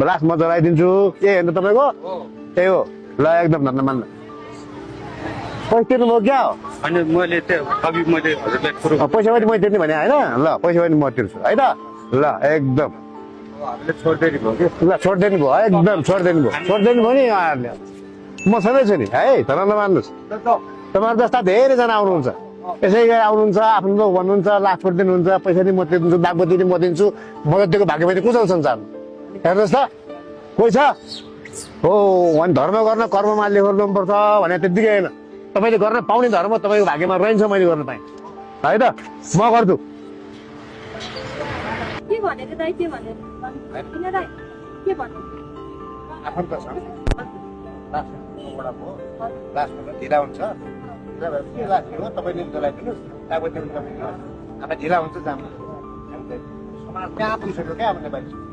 last म चलाइदिन्छु के हेर्नु तपाईँको त्यही हो ल एकदम धन्दा मान्नु पैसा तिर्नुभयो क्या हो अनि मैले त्यो अघि मैले हजुरलाई कुरो पैसा पनि मैले तिर्ने भने होइन ल पैसा पनि म तिर्छु है त ल एकदम हजुरले छोडिदिनु भयो कि ल छोडिदिनु भयो एकदम छोडिदिनु भयो नि यहाँहरूले म सधैँ छु नि है तर नमान्नुहोस् तपाईँहरू जस्ता धेरैजना आउनुहुन्छ यसै गरी आउनुहुन्छ आफ्नो लोक भन्नुहुन्छ लास्ट छोडिदिनुहुन्छ पैसा नि म तिर्छु दागबत्ती नि म दिन्छु म जतिको भाग्य पनि कुशल संसारमा हेर्नुहोस् त कोही छ हो अनि धर्म गर्न कर्ममा लेख्नुपर्छ भने त्यत्तिकै होइन तपाईँले गर्न पाउने धर्म तपाईँको भाग्यमा रहन्छ मैले गर्न पाएँ है त म गर्छु के भने दाइ के भने किन दाइ के भने आफन्त छ लास्टमा ढिला हुन्छ ढिला भएपछि के लास्ट हो तपाईँले चलाइदिनुहोस् दागबत्ती पनि तपाईँ ढिला हुन्छ जानु समाज त्यहाँ पुगिसक्यो क्या अब नेपाली